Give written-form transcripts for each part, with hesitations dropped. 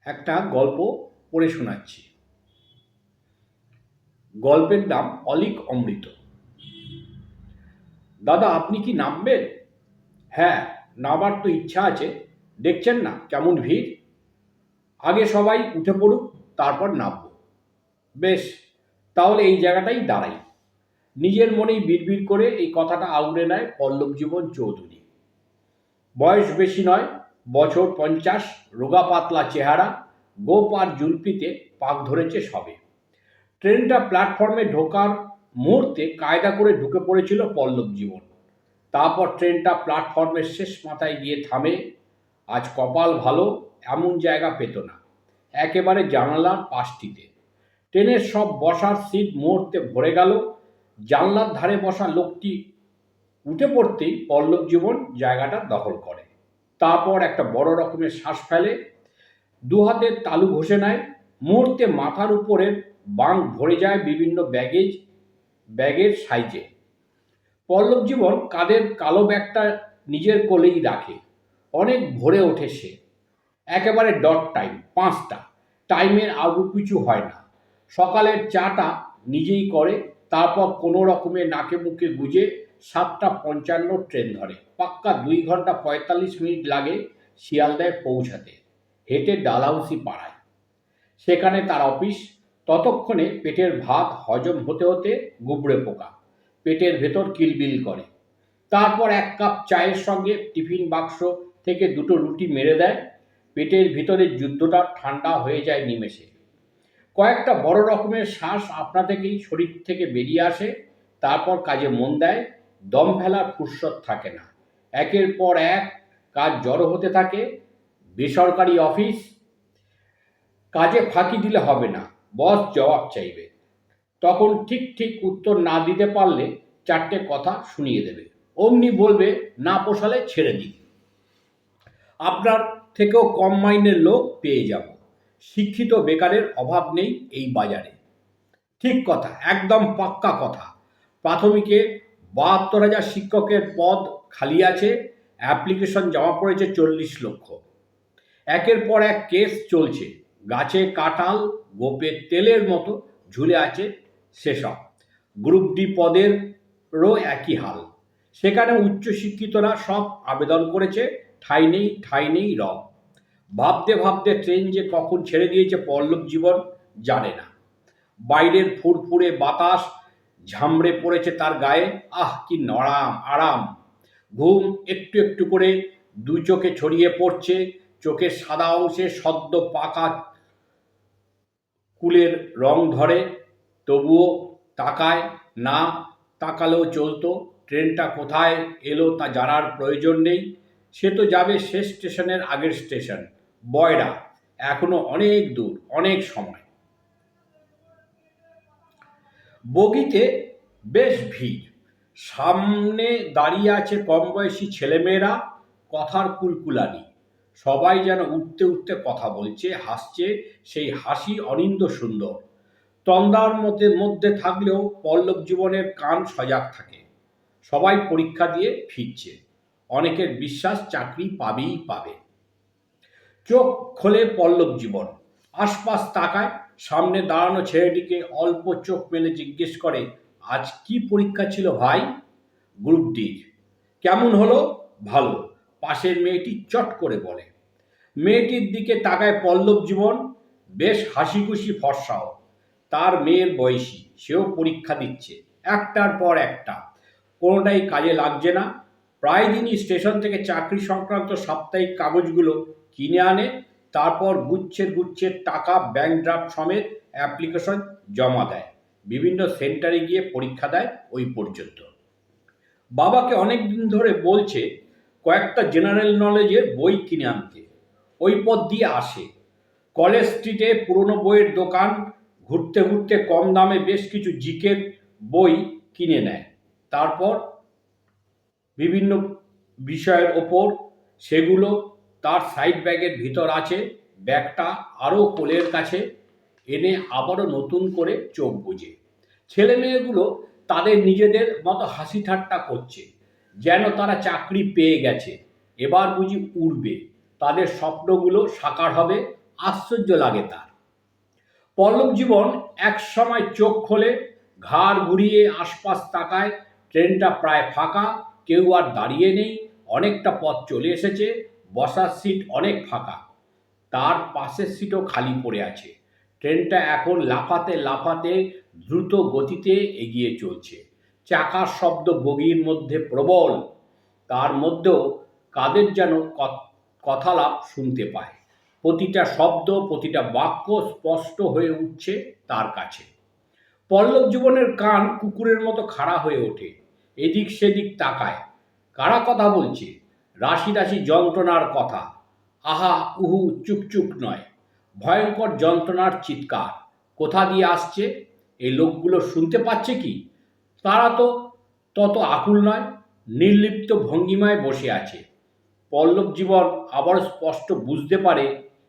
একটা গল্প পড়ে শোনাচ্ছি। গল্পের নাম অলীক অমৃত। দাদা, আপনি কি নামবেন? হ্যাঁ, নামার তো ইচ্ছা আছে। দেখছেন না কেমন ভিড়। আগে সবাই উঠে পড়ুক, তারপর নামব। বেশ, তাহলে এই জায়গাটাই দাঁড়াই। নিজের মনেই বিড়বিড় করে এই কথাটা আউড়ে নেয় পল্লবজীবন চৌধুরী। বয়স বেশি নয়, বছর 50, রোগা পাতলা চেহারা, গোপ আর জুলপিতে পাক ধরেছে সবে। ট্রেনটা প্ল্যাটফর্মে ঢোকার মুহূর্তে কায়দা করে ঢুকে পড়েছিল পল্লব জীবন। তারপর ট্রেনটা প্ল্যাটফর্মের শেষ মাথায় গিয়ে থামে। আজ কপাল ভালো, এমন জায়গা পেত না, একেবারে জানালার পাশটিতে। ট্রেনের সব বসার সিট মুহূর্তে ভরে গেল। জানলার ধারে বসা লোকটি উঠে পড়তেই পল্লব জীবন জায়গাটা দখল করে। তারপর একটা বড় রকমের শ্বাস ফেলে, দু হাতের তালু ঘষে নেয়। মুহূর্তে মাথার উপরের বাঁক ভরে যায় বিভিন্ন ব্যাগের সাইজে। পল্লব জীবন কাঁধের কালো ব্যাগটা নিজের কোলেই রাখে। অনেক ভরে ওঠে সে। একেবারে ডট টাইম, 5টা। টাইমের আগুপিছু হয় না। সকালের চাটা নিজেই করে, তারপর কোনো রকমে নাকে মুখে গুজে 7:55 ট্রেন ধরে। পাক্কা 2 ঘন্টা 45 মিনিট লাগে শিয়ালদায় পৌঁছাতে, হেঁটে ডালহাউসি পাড়ায়। সেখানে তার অফিস। ততক্ষণে পেটের ভাত হজম হতে হতে গুবড়ে পোকা পেটের ভেতর কিলবিল করে। তারপর 1 কাপ চায়ের সঙ্গে টিফিন বাক্স থেকে 2টো রুটি মেরে দেয়। পেটের ভিতরের যুদ্ধটা ঠান্ডা হয়ে যায় নিমেষে। কয়েকটা বড় রকমের শ্বাস আপনা থেকেই শরীর থেকে বেরিয়ে আসে। তারপর কাজে মন দেয়। দম ফেলার ফুরসত থাকে না। একের পর এক কাজ জড়ো হতে থাকে। বেসরকারি অফিস, কাজে ফাঁকি দিলে হবে না, বস জবাব চাইবে। তখন ঠিক ঠিক উত্তর না দিতে পারলে 4টে কথা শুনিয়ে দেবে। অমনি বলবে, না পোষালে ছেড়ে দিন, আপনার থেকেও কম মাইনের লোক পেয়ে যাব। শিক্ষিত বেকারের অভাব নেই এই বাজারে। ঠিক কথা, একদম পাক্কা কথা। প্রাথমিকে 72,000 শিক্ষকের পদ খালি আছে। অ্যাপ্লিকেশন জমা পড়েছে 40 লক্ষ। একের পর এক কেস চলছে। গাছে কাঁঠাল, গোপের তেলের মতো ঝুলে আছে সেসব। গ্রুপ ডি পদেরও একই হাল। সেখানে উচ্চশিক্ষিতরা সব আবেদন করেছে, ঠাঁই নেই রব। ভাবতে ভাবতে ট্রেন যে কখন ছেড়ে দিয়েছে পল্লব জীবন জানে না। বাইরের ফুরফুরে বাতাস ঝামড়ে পড়েছে তার গায়ে। আহ, কি আরাম! ঘুম একটু একটু করে 2 চোখে ছড়িয়ে পড়ছে। চোখের সাদা অংশে সদ্য পাকা কুলের রং ধরে। তবুও তাকায় না। তাকালেও চলতো। ট্রেনটা কোথায় এলো তা জানার প্রয়োজন নেই। সে তো যাবে শেষ স্টেশনের আগের স্টেশন, বয়রা। এখনো অনেক দূর, অনেক সময়। বগিতে বেশ ভিড়। সামনে দাঁড়িয়ে আছে কম বয়সী ছেলেমেয়েরা, কথার কুলকুলানি। সবাই যেন উঠতে উঠতে কথা বলছে, হাসছে। সেই হাসি অনিন্দ্য সুন্দর। তন্দ্রার মধ্যে থাকলেও পল্লব জীবনের কান সজাগ থাকে। সবাই পরীক্ষা দিয়ে ফিরছে। অনেকের বিশ্বাস চাকরি পাবেই পাবে। চোখ খোলে পল্লব জীবন, আশপাশ তাকায়। সামনে দাঁড়ানো ছেলেটিকে অল্প চোখ মেলে জিজ্ঞেস করে, আজ কি পরীক্ষা ছিল ভাই? গ্রুপ ডির। কেমন হলো? ভালো, পাশের মেয়েটি চট করে বলে। মেয়েটির দিকে তাকায় পল্লব জীবন। বেশ হাসিখুশি, ফর্সাও। তার মেয়ের বয়সী, সেও পরীক্ষা দিচ্ছে, একটার পর একটা। কোনোটাই কাজে লাগছে না। প্রায় দিনই স্টেশন থেকে চাকরি সংক্রান্ত সাপ্তাহিক কাগজগুলো কিনে আনে। তারপর গুচ্ছের টাকা ব্যাংক ড্রাফট সমেত অ্যাপ্লিকেশন জমা দেয়। বিভিন্ন সেন্টারে গিয়ে পরীক্ষা দেয় ওই পর্যন্ত। বাবাকে অনেক দিন ধরে বলছে কয়েকটা জেনারেল নলেজের বই কিনে আনতে। ওই পথ দিয়ে আসে। কলেজ স্ট্রিটে পুরনো বইয়ের দোকান ঘুরতে ঘুরতে কম দামে বেশ কিছু জিকের বই কিনে নেয়। তারপর বিভিন্ন বিষয়ের ওপর সেগুলো তার সাইড ব্যাগের ভিতর আছে। ব্যাগটা আরও কোলের কাছে এনে আবারও নতুন করে চোখ বুজে। ছেলে মেয়েগুলো তাদের নিজেদের মতো হাসি ঠাট্টা করছে, যেন তারা চাকরি পেয়ে গেছে, এবার বুঝি উড়বে, তাদের স্বপ্নগুলো সাকার হবে, আশ্চর্য লাগে তার। পল্লব জীবন এক সময় চোখ খোলে, ঘাড় ঘুরিয়ে আশপাশ তাকায়। ট্রেনটা প্রায় ফাঁকা, কেউ আর দাঁড়িয়ে নেই, অনেকটা পথ চলে এসেছে, বসার সিট অনেক ফাঁকা। তার পাশের সিটও খালি পড়ে আছে। ট্রেনটা এখন লাফাতে লাফাতে দ্রুত গতিতে এগিয়ে চলছে। চাকার শব্দ বগির মধ্যে প্রবল, তার মধ্যেও কাদের যেন কথালাপ শুনতে পায়। প্রতিটা শব্দ, প্রতিটা বাক্য স্পষ্ট হয়ে উঠছে তার কাছে। পল্লব জীবনের কান কুকুরের মতো খাড়া হয়ে ওঠে, এদিক সেদিক তাকায়। কারা কথা বলছে? রাশি রাশি যন্ত্রণার কথা। আহা উহু চুকচুক নয়, ভয়ঙ্কর যন্ত্রণার চিৎকার। কোথা দিয়ে আসছে? এই লোকগুলো শুনতে পাচ্ছে কি? তারা তো তত আকুল নয়, নির্লিপ্ত ভঙ্গিমায় বসে আছে। পল্লব জীবন আবার স্পষ্ট বুঝতে পারে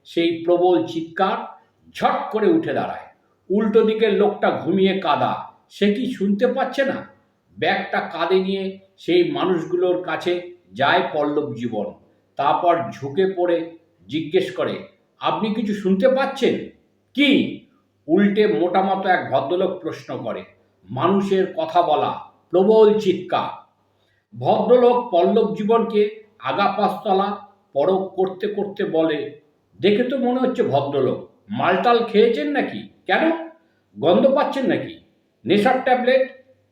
সেই প্রবল চিৎকার। ঝট করে উঠে দাঁড়ায়। উল্টো দিকের লোকটা ঘুমিয়ে কাদা, সে কি শুনতে পাচ্ছে না? ব্যাগটা কাঁধে নিয়ে সেই মানুষগুলোর কাছে যায় পল্লব জীবন। তারপর ঝুঁকে পড়ে জিজ্ঞেস করে, আপনি কিছু শুনতে পাচ্ছেন কি? উল্টে মোটামতো এক ভদ্রলোক প্রশ্ন করে। মানুষের কথা বলা, প্রবল চিৎকার। ভদ্রলোক পল্লব জীবনকে আগা পাঁচতলা পরখ করতে করতে বলে, দেখে তো মনে হচ্ছে ভদ্রলোক মালটাল খেয়েছেন নাকি? কেন, গন্ধ পাচ্ছেন নাকি? নেশার ট্যাবলেট?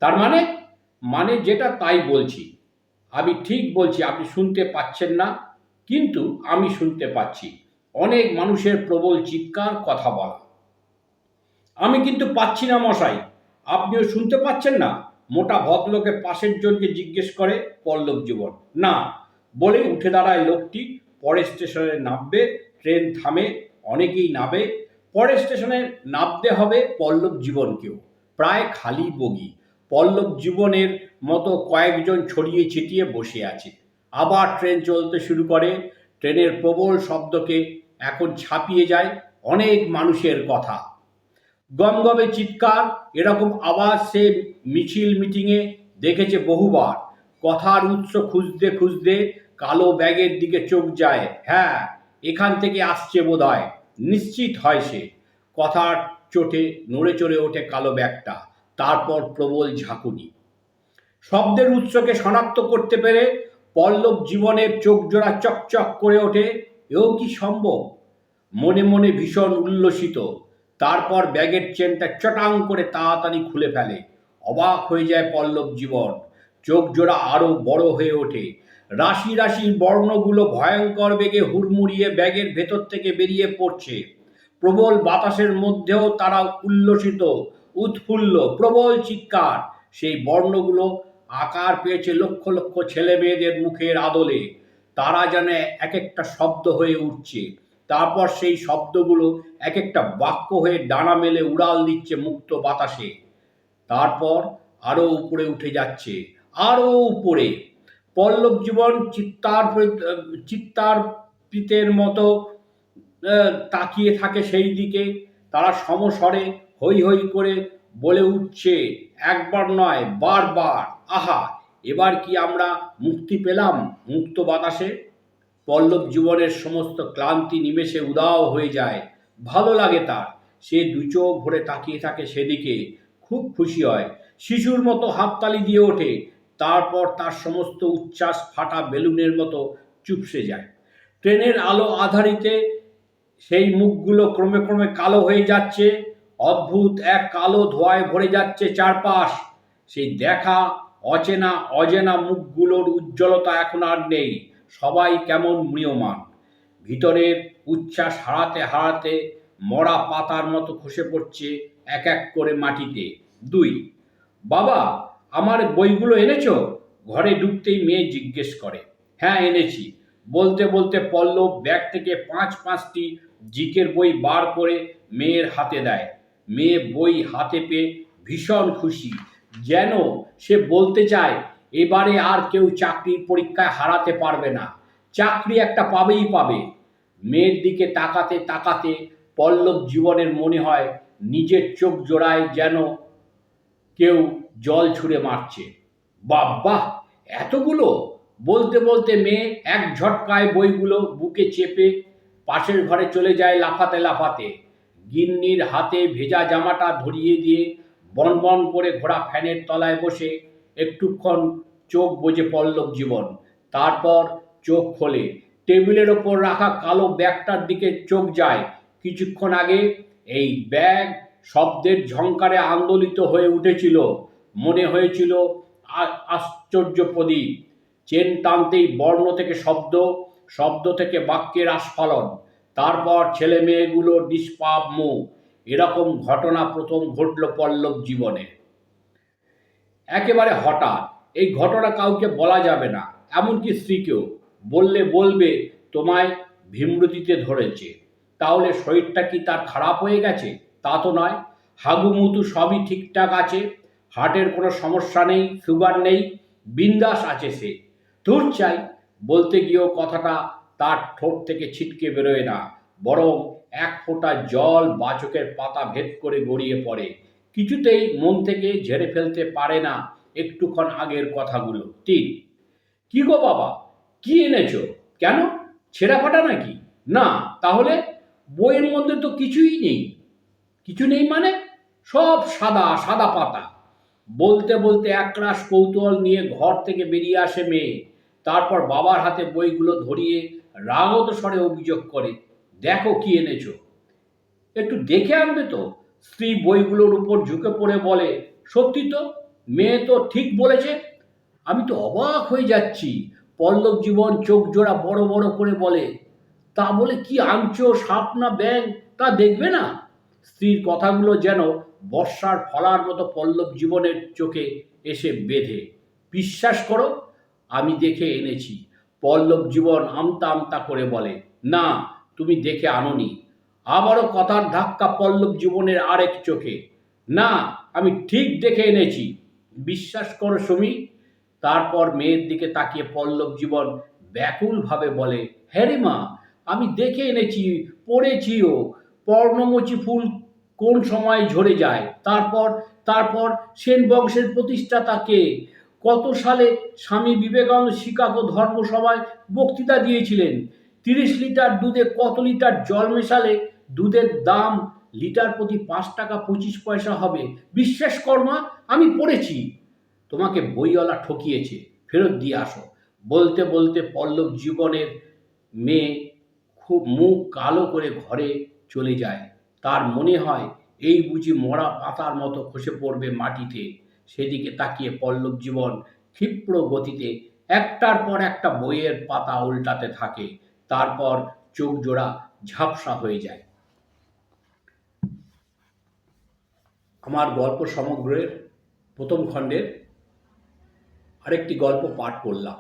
তার মানে? মানে যেটা তাই বলছি। আমি ঠিক বলছি, আপনি শুনতে পাচ্ছেন না, কিন্তু আমি শুনতে পাচ্ছি। অনেক মানুষের প্রবল চিৎকার, কথা বলা। আমি কিন্তু পাচ্ছি না মশাই, আপনিও শুনতে পাচ্ছেন না? মোটা ভদ্রলোকের পাশের জনকে জিজ্ঞেস করে পল্লব জীবন। না বলে উঠে দাঁড়ায় লোকটি। পরের স্টেশনে নামবে, ট্রেন থামে, অনেকেই নামে। পরের স্টেশনে নামতে হবে পল্লব জীবনকেও। প্রায় খালি বগি, পল্লব জীবনের মতো কয়েকজন ছড়িয়ে ছিটিয়ে বসে আছে। আবার ট্রেন চলতে শুরু করে। ট্রেনের প্রবল শব্দকে এখন ছাপিয়ে যায় অনেক মানুষের কথা, গমগমে চিৎকার। এরকম আওয়াজ সে মিছিল মিটিংয়ে দেখেছে বহুবার। কথার উৎস খুঁজতে খুঁজতে কালো ব্যাগের দিকে চোখ যায়। হ্যাঁ, এখান থেকে আসছে বোধহয়, নিশ্চিত হয় সে। কথার চোটে নড়ে চড়ে ওঠে কালো ব্যাগটা। তারপর প্রবল ঝাঁকুনি। শব্দের উৎসকে শনাক্ত করতে পেরে পল্লব জীবনের চোখ জোড়া চকচক করে ওঠে। এও কি সম্ভব? মনে মনে ভীষণ উল্লসিত। তারপর ব্যাগের চেনটা চটাং করে তাড়াতাড়ি খুলে ফেলে। অবাক হয়ে যায় পল্লব জীবন। চোখ জোড়া আরো বড় হয়ে ওঠে। রাশি রাশি বর্ণগুলো ভয়ঙ্কর বেগে হুড়মুড়িয়ে ব্যাগের ভেতর থেকে বেরিয়ে পড়ছে। প্রবল বাতাসের মধ্যেও তারা উল্লসিত, উৎফুল্ল, প্রবল চিৎকার। সেই বর্ণগুলো আকার পেয়েছে লক্ষ লক্ষ ছেলে মেয়েদের মুখের আদলে। তারা যেন এক একটা শব্দ হয়ে উঠছে। তারপর সেই শব্দগুলো এক একটা বাক্য হয়ে ডানা মেলে উড়াল দিচ্ছে মুক্ত বাতাসে। তারপর আরো উপরে উঠে যাচ্ছে, আরো উপরে। পল্লব জীবন চিত্তারপিতের মতো তাকিয়ে থাকে সেই দিকে। তারা সমস্বরে হৈ হৈ করে বলে উঠছে, একবার নয় বারবার, আহা এবার কি আমরা মুক্তি পেলাম মুক্ত বাতাসে? পল্লব জীবনের সমস্ত ক্লান্তি নিমেষে উধাও হয়ে যায়। ভালো লাগে তার। সে দু চোখ ভরে তাকিয়ে থাকে সেদিকে, খুব খুশি হয়, শিশুর মতো হাততালি দিয়ে ওঠে। তারপর তার সমস্ত উচ্ছ্বাস ফাটা বেলুনের মতো চুপসে যায়। ট্রেনের আলো আধারিতে সেই মুখগুলো ক্রমে ক্রমে কালো হয়ে যাচ্ছে। অদ্ভুত এক কালো ধোঁয়ায় ভরে যাচ্ছে চারপাশ। সেই দেখা অচেনা অজেনা মুখগুলোর উজ্জ্বলতা এখন আর নেই। সবাই কেমন ম্রিয়মাণ। ভিতরের উচ্ছ্বাস হারাতে হারাতে মরা পাতার মতো খসে পড়ছে এক এক করে মাটিতে। 2, বাবা আমার বইগুলো এনেছো? ঘরে ঢুকতেই মেয়ে জিজ্ঞেস করে। হ্যাঁ এনেছি। বলতে বলতে পল্লব ব্যাগ থেকে 5-5টি জিকের বই বার করে মেয়ের হাতে দেয়। মেয়ে বই হাতে পেয়ে ভীষণ খুশি, যেন সে বলতে চায় এবারে আর কেউ চাকরির পরীক্ষায় হারাতে পারবে না, চাকরি একটা পাবেই পাবে। মেয়ের দিকে তাকাতে তাকাতে পল্লব জীবনের মনে হয় নিজের চোখ জোড়ায় যেন কেউ জল ছুঁড়ে মারছে। বাবা এতগুলো! বলতে বলতে মেয়ে এক ঝটকায় বইগুলো বুকে চেপে পাশের ঘরে চলে যায় লাফাতে লাফাতে। গিন্নির হাতে ভেজা জামাটা ধরিয়ে দিয়ে বনবন করে ঘোড়া ফ্যানের তলায় বসে একটুক্ষণ চোখ বোঝে পল্লব জীবন। তারপর চোখ খোলে। টেবিলের ওপর রাখা কালো ব্যাগটার দিকে চোখ যায়। কিছুক্ষণ আগে এই ব্যাগ শব্দের ঝংকারে আন্দোলিত হয়ে উঠেছিল। মনে হয়েছিল আশ্চর্য প্রদীপ। চেন টানতেই বর্ণ থেকে শব্দ, শব্দ থেকে বাক্যের আস্ফালন, তারপর ছেলে মেয়েগুলোর নিষ্পাপ মুখ। এরকম ঘটনা প্রথম ঘটল পল্লব জীবনে। একেবারে হঠাৎ। এই ঘটনা কাউকে বলা যাবে না, এমনকি স্ত্রীকেও। বললে বলবে তোমায় ভীমরতিতে ধরেছে। তাহলে শরীরটা কি তার খারাপ হয়ে গেছে? তা তো নয়। হাগুমুতু সবই ঠিকঠাক আছে। হার্টের কোনো সমস্যা নেই, সুগার নেই, বিন্দাস আছে সে। ধুর চাই। বলতে গিয়েও কথাটা তার ঠোঁট থেকে ছিটকে বেরোয় না, বরং এক ফোঁটা জল বাচকের পাতা ভেদ করে গড়িয়ে পড়ে। কিছুতেই মন থেকে ঝেড়ে ফেলতে পারে না একটুক্ষণ আগের কথাগুলো। ঠিক। কি গো বাবা, কি এনেছো? কেন, ছেঁড়া ফাটা নাকি? না। তাহলে? বইয়ের মধ্যে তো কিছুই নেই। কিছু নেই মানে? সব সাদা সাদা পাতা। বলতে বলতে একরাশ কৌতূহল নিয়ে ঘর থেকে বেরিয়ে আসে মেয়ে। তারপর বাবার হাতে বইগুলো ধরিয়ে রাগত স্বরে অভিযোগ করে, দেখো কি এনেছো, একটু দেখে আনবে তো। স্ত্রী বইগুলোর উপর ঝুঁকে পড়ে বলে, সত্যি তো, মেয়ে তো ঠিক বলেছে। আমি তো অবাক হয়ে যাচ্ছি। পল্লব জীবন চোখ জোড়া বড় বড় করে বলে, তা বলে কি আনছো, সাপ না ব্যাঙ, তা দেখবে না? স্ত্রীর কথাগুলো যেন বর্ষার ফলার মতো পল্লব জীবনের চোখে এসে বেঁধে। বিশ্বাস করো, আমি দেখে এনেছি। পল্লব জীবন আমতা আমতা করে বলে, না, তুমি দেখে আনোনি। আবারও কথার ধাক্কা পল্লব জীবনের আরেক চোখে, না, আমি ঠিক দেখে এনেছি। বিশ্বাস করো সুমি। তারপর মেয়ের দিকে তাকিয়ে পল্লব জীবন ব্যাকুলভাবে বলে, হ্যাঁ রে মা, আমি দেখে এনেছি, পড়েছিও। পর্ণমোচী ফুল কোন সময় ঝরে যায়। তারপর তারপর সেন বংশের প্রতিষ্ঠাতা কে? কত সালে স্বামী বিবেকানন্দ শিকাগো ধর্মসভায় বক্তৃতা দিয়েছিলেন। 30 লিটার দুধে কত লিটার জল মেশালে দুধের দাম লিটার প্রতি 5 টাকা 25 পয়সা হবে। বিশ্বাস কর মা, আমি পড়েছি। তোমাকে বইওয়ালা ঠকিয়েছে, ফেরত দিয়ে আসো। বলতে বলতে পল্লব জীবনের মেয়ে খুব মুখ কালো করে ঘরে চলে যায়। তার মনে হয় এই বুঝি মরা পাতার মতো খসে পড়বে মাটিতে। সেদিকে তাকিয়ে পল্লব জীবন ক্ষিপ্র গতিতে একটার পর একটা বইয়ের পাতা উল্টাতে থাকে। তারপর চোখ জোড়া ঝাপসা হয়ে যায়। আমার গল্প সমগ্রের প্রথম খণ্ডের আরেকটি গল্প পাঠ করলাম।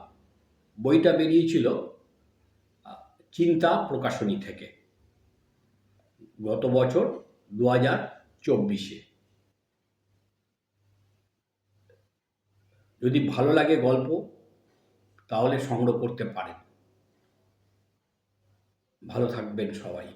বইটা বেরিয়েছিল চিন্তা প্রকাশনী থেকে গত বছর 2024-এ। যদি ভালো লাগে গল্প, তাহলে সংগ্রহ করতে পারেন। ভালো থাকবেন সবাই।